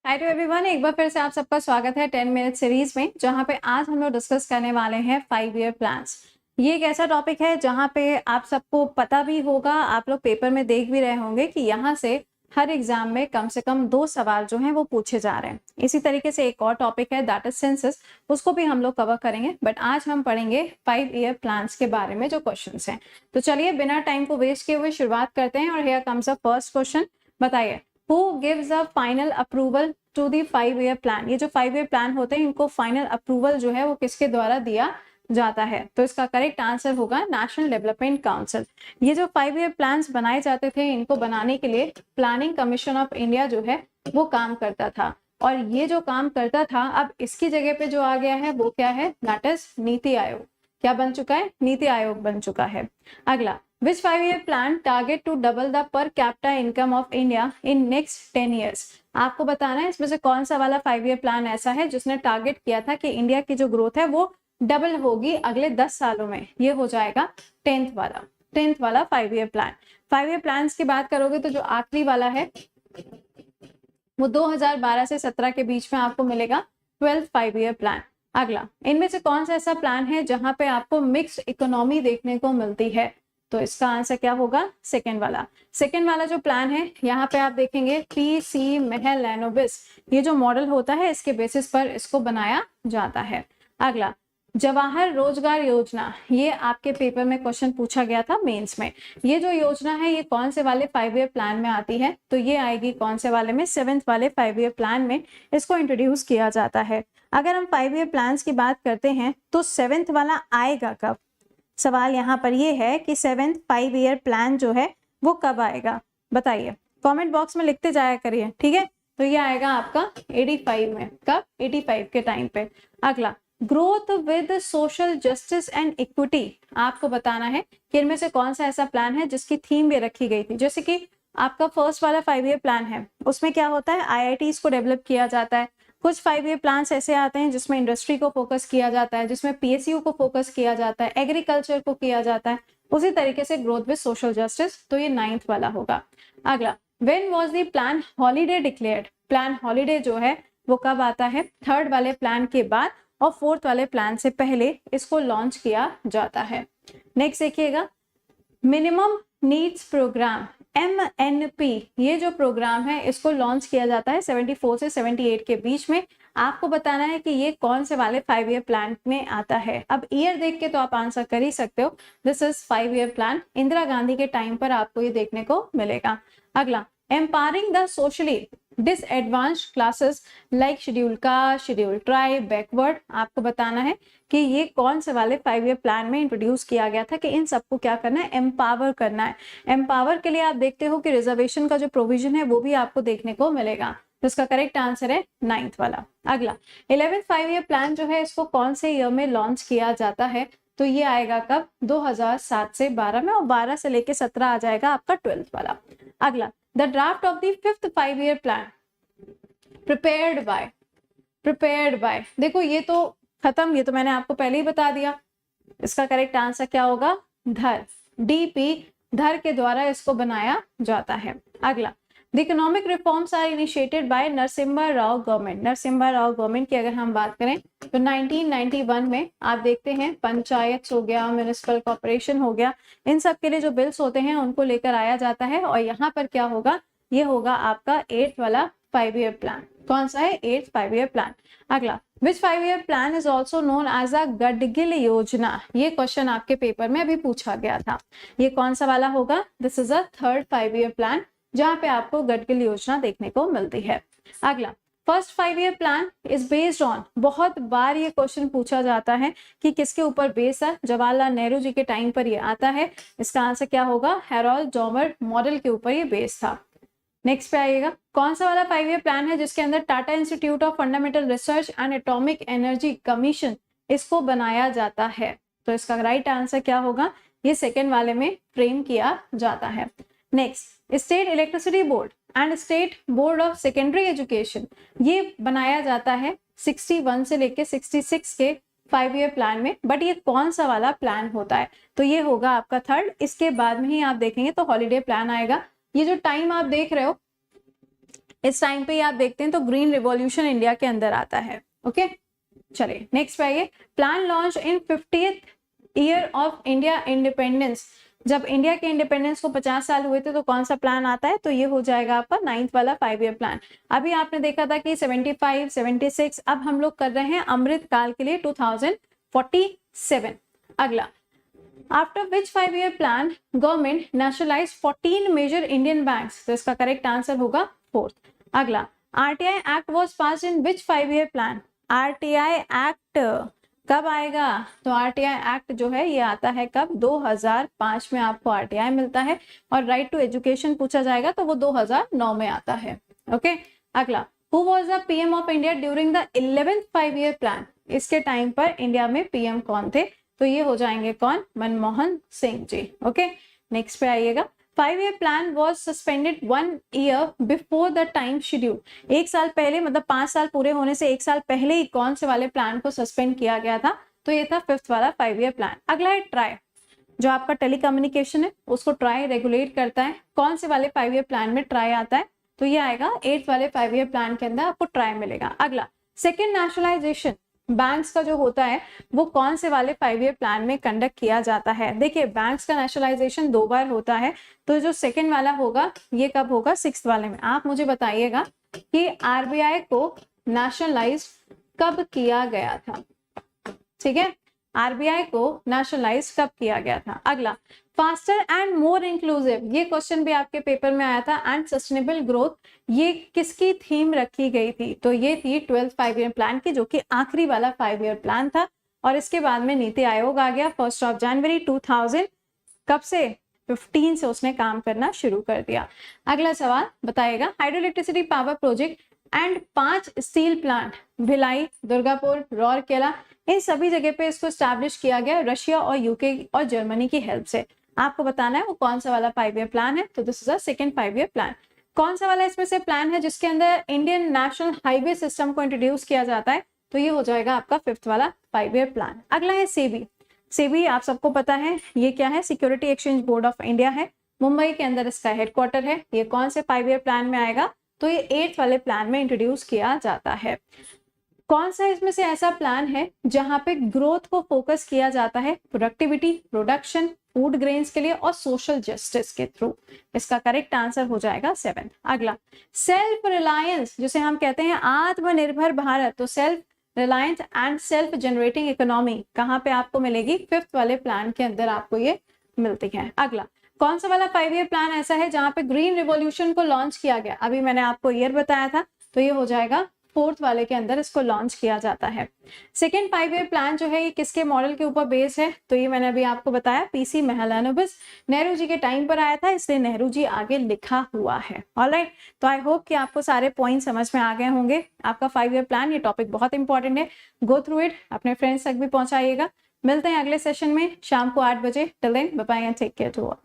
Hi to everyone, एक बार फिर से आप सबका स्वागत है 10 मिनट सीरीज में, जहां पे आज हम लोग डिस्कस करने वाले हैं 5 ईयर प्लान्स। ये एक ऐसा टॉपिक है जहां पे आप सबको पता भी होगा, आप लोग पेपर में देख भी रहे होंगे कि यहाँ से हर एग्जाम में कम से कम 2 सवाल जो हैं वो पूछे जा रहे हैं। इसी तरीके से एक और टॉपिक है दैट इज सेंसस, उसको भी हम लोग कवर करेंगे, बट आज हम पढ़ेंगे 5 ईयर प्लान्स के बारे में जो क्वेश्चंस हैं। तो चलिए बिना टाइम को वेस्ट किए हुए शुरुआत करते हैं और here comes a first question. बताइए, Who gives a final approval to the 5 year plan? ये जो 5 ईयर प्लान होते हैं, इनको फाइनल अप्रूवल जो है वो किसके द्वारा दिया जाता है? तो इसका करेक्ट आंसर होगा नेशनल डेवलपमेंट काउंसिल। ये जो 5 ईयर प्लान्स बनाए जाते थे, इनको बनाने के लिए प्लानिंग कमीशन ऑफ इंडिया जो है वो काम करता था, और ये जो काम करता था अब इसकी जगह पे जो आ गया है वो क्या है? That is NITI Aayog. क्या बन चुका है? नीति आयोग बन चुका है। अगला, Which 5 year plan target to double the per capita income of India in next 10 years? आपको बताना है इसमें से कौन सा वाला 5 ईयर प्लान ऐसा है जिसने टारगेट किया था कि इंडिया की जो ग्रोथ है वो डबल होगी अगले 10 सालों में। ये हो जाएगा 10th वाला 5 ईयर प्लान। 5 ईयर प्लान की बात करोगे तो जो आखिरी वाला है वो 2012 से 17 के बीच में आपको मिलेगा 12th 5 ईयर प्लान। अगला, इनमें से कौन सा ऐसा प्लान है जहां पे आपको मिक्स्ड इकोनॉमी देखने को मिलती है? तो इसका आंसर क्या होगा? सेकेंड वाला जो प्लान है, यहाँ पे आप देखेंगे पीसी मेहलैनोबिस, ये जो मॉडल होता है इसके बेसिस पर इसको बनाया जाता है। अगला, जवाहर रोजगार योजना, ये आपके पेपर में क्वेश्चन पूछा गया था मेंस में। ये जो योजना है ये कौन से वाले 5 ईयर प्लान में आती है? तो ये आएगी कौन से वाले में? 7th वाले 5 ईयर प्लान में इसको इंट्रोड्यूस किया जाता है। अगर हम 5 ईयर प्लान की बात करते हैं तो 7th वाला आएगा कब? सवाल यहाँ पर ये है कि 7th 5 ईयर प्लान जो है वो कब आएगा? बताइए, कमेंट बॉक्स में लिखते जाया करिए, ठीक है? तो ये आएगा आपका 85 में। कब? 85 के टाइम पे। अगला, growth with social justice and equity, आपको बताना है कि इनमें से कौन सा ऐसा प्लान है जिसकी थीम भी रखी गई थी। जैसे कि आपका फर्स्ट वाला 5 ईयर प्लान है, उसमें क्या होता है? आईआईटीज को डेवलप किया जाता है। कुछ 5 ईयर प्लान्स ऐसे आते हैं जिसमें इंडस्ट्री को फोकस किया जाता है, जिसमें पीएसयू को फोकस किया जाता है, एग्रीकल्चर को किया जाता है। उसी तरीके से ग्रोथ विद सोशल जस्टिस, तो ये 9th वाला होगा। अगला, when was the plan holiday declared? Plan holiday जो है वो कब आता है? 3rd वाले प्लान के बाद और 4th वाले प्लान से पहले इसको लॉन्च किया जाता है। नेक्स्ट देखिएगा, मिनिमम नीड्स प्रोग्राम MNP, ये जो प्रोग्राम है इसको लॉन्च किया जाता है 74 से 78 के बीच में। आपको बताना है कि ये कौन से वाले 5 ईयर प्लान में आता है। अब ईयर देख के तो आप आंसर कर ही सकते हो। This is 5 year plan, Indira Gandhi के टाइम पर आपको ये देखने को मिलेगा। अगला, empowering the socially disadvantaged classes like schedule caste, schedule tribe, backward, आपको बताना है कि ये कौन से वाले 5 ईयर प्लान में इंट्रोड्यूस किया गया था कि इन सबको क्या करना है? एम्पावर करना है। एम्पावर के लिए आप देखते हो कि रिजर्वेशन का जो प्रोविजन है वो भी आपको देखने को मिलेगा। तो इसका करेक्ट आंसर है 9th वाला। अगला, 11th 5 ईयर प्लान जो है इसको कौन से ईयर में लॉन्च किया जाता है? तो ये आएगा कब? 2007 से 12 में, और 12 से लेके 17 आ जाएगा आपका 12th वाला। अगला, the draft of the 5th 5 year plan prepared by, देखो ये तो खत्म, ये तो मैंने आपको पहले ही बता दिया। इसका करेक्ट आंसर क्या होगा? धर, DP धर के द्वारा इसको बनाया जाता है। अगला, the economic reforms are initiated by Narasimha Rao government. Narasimha Rao government की अगर हम बात करें तो 1991 में आप देखते हैं पंचायत हो गया, म्युनिसिपल कॉर्पोरेशन हो गया, इन सब के लिए जो बिल्स होते हैं उनको लेकर आया जाता है। और यहाँ पर क्या होगा? ये होगा आपका 8th वाला 5 ईयर प्लान। कौन सा है? 8th 5 year plan. अगला, which 5 year plan is also known as a Gadgil योजना? ये क्वेश्चन आपके पेपर में अभी पूछा गया था। ये कौन सा वाला होगा? This is a 3rd 5 year plan, जहां पे आपको गडगिल योजना देखने को मिलती है। अगला, first 5 year plan is based on, बहुत बार ये क्वेश्चन पूछा जाता है कि किसके ऊपर बेस है? जवाहरलाल नेहरू जी के टाइम पर ये आता है। इसका आंसर क्या होगा? हैरोल्ड डॉमर मॉडल के ऊपर ये बेस था। नेक्स्ट पे आइएगा, कौन सा वाला 5 ईयर प्लान है जिसके अंदर Tata institute of fundamental research and atomic energy commission इसको बनाया जाता है? तो इसका राइट आंसर क्या होगा? ये 2nd वाले में फ्रेम किया जाता है। Next, state electricity board and state board of secondary education, ये बनाया जाता है 61 से लेके 66 के 5 ईयर प्लान में, बट ये कौन सा वाला प्लान होता है? तो ये होगा आपका 3rd। इसके बाद में ही आप देखेंगे तो हॉलीडे प्लान आएगा। ये जो टाइम आप देख रहे हो इस टाइम पे आप देखते हैं तो ग्रीन रिवॉल्यूशन इंडिया के अंदर आता है। ओके, चलिए नेक्स्ट पे आइए। Plan launch in 50th year of India independence. जब इंडिया के इंडिपेंडेंस को 50 साल हुए थे तो कौन सा प्लान आता है? तो ये हो जाएगा आपका 9th वाला 5 ईयर प्लान। अभी आपने देखा था कि 75, 76, अब हम लोग कर रहे हैं अमृत काल के लिए 2047। अगला, after which 5 year plan government nationalize 14 major Indian banks. तो इसका करेक्ट आंसर होगा 4th। अगला, RTI act was pass in which 5 year plan. RTI act कब आएगा? तो आरटीआई एक्ट जो है ये आता है कब? 2005 में आपको आरटीआई मिलता है। और राइट टू एजुकेशन पूछा जाएगा तो वो 2009 में आता है। ओके, अगला, who was the PM of India during the 11th 5 year plan. इसके टाइम पर इंडिया में पीएम कौन थे? तो ये हो जाएंगे कौन? मनमोहन सिंह जी। ओके, नेक्स्ट पे आइएगा। 5 year plan was suspended 1 year before the time schedule. 1 साल पहले, मतलब 5 साल पूरे होने से 1 साल पहले ही कौन से वाले प्लान को सस्पेंड किया गया था? तो ये था 5th वाला 5 ईयर प्लान। अगला है ट्राई, जो आपका टेलीकम्युनिकेशन है उसको ट्राई रेगुलेट करता है। कौन से वाले 5 ईयर प्लान में ट्राई आता है? तो ये आएगा 8th वाले 5 ईयर प्लान के अंदर आपको ट्राई मिलेगा। अगला, सेकेंड नेशनलाइजेशन बैंक्स का जो होता है वो कौन से वाले 5 ईयर प्लान में कंडक्ट किया जाता है? देखिए, बैंक्स का नेशनलाइजेशन 2 बार होता है, तो जो सेकंड वाला होगा ये कब होगा? 6th वाले में। आप मुझे बताइएगा कि आरबीआई को नेशनलाइज कब किया गया था? ठीक है, आरबीआई को नेशनलाइज कब किया गया था? अगला, फास्टर एंड मोर इंक्लूसिव, ये क्वेश्चन भी आपके पेपर में आया था, एंड सस्टेनेबल ग्रोथ, ये किसकी थीम रखी गई थी? तो ये थी 12th 5 ईयर प्लान की, जो कि आखिरी वाला 5 ईयर प्लान था। और इसके बाद में नीति आयोग आ गया 1 जनवरी 2000। कब से? 15 से उसने काम करना शुरू कर दिया। अगला सवाल बताइएगा, hydro electricity power project and 5 steel plant Bhilai, Durgapur, Rourkela, इन सभी जगह पे इसको स्टैब्लिश किया गया रशिया और यूके और जर्मनी की हेल्प से। आपको बताना है वो कौन सा वाला 5 ईयर प्लान है। तो this is a second 5 year plan. कौन सा वाला इसमें से प्लान है जिसके अंदर इंडियन नेशनल हाईवे सिस्टम को इंट्रोड्यूस किया जाता है? तो ये हो जाएगा आपका 5th वाला 5 ईयर प्लान। अगला है सेबी। सेबी आप सबको पता है ये क्या है? Security exchange board of India है, मुंबई के अंदर इसका हेडक्वार्टर है। ये कौन से 5 ईयर प्लान में आएगा? तो ये 8th वाले प्लान में इंट्रोड्यूस किया जाता है। कौन सा इसमें से ऐसा प्लान है जहां पे ग्रोथ को फोकस किया जाता है? प्रोडक्टिविटी, प्रोडक्शन, फूड ग्रेन्स के लिए और सोशल जस्टिस के थ्रू। इसका करेक्ट आंसर हो जाएगा 7th। अगला, सेल्फ रिलायंस, जिसे हम कहते हैं आत्मनिर्भर भारत, तो self reliance and self generating economy कहाँ पे आपको मिलेगी? 5th वाले प्लान के अंदर आपको ये मिलती है। अगला, कौन सा वाला 5 ईयर प्लान ऐसा है जहां पे ग्रीन रिवॉल्यूशन को लॉन्च किया गया? अभी मैंने आपको ईयर बताया था, तो ये हो जाएगा 4th वाले के अंदर इसको लॉन्च किया जाता है। सेकेंड 5 ईयर प्लान जो है ये किसके मॉडल के ऊपर बेस है? तो ये मैंने अभी आपको बताया, पीसी महलनोबिस, नेहरू जी के टाइम पर आया था, इसलिए नेहरू जी आगे लिखा हुआ है। ऑलराइट, तो आई होप कि आपको सारे पॉइंट समझ में आ गए होंगे। आपका 5 ईयर प्लान, ये टॉपिक बहुत इंपॉर्टेंट है, गो थ्रू इट, अपने फ्रेंड्स तक भी पहुंचाइएगा। मिलते हैं अगले सेशन में शाम को 8 बजे। Till then bye bye and take care to all.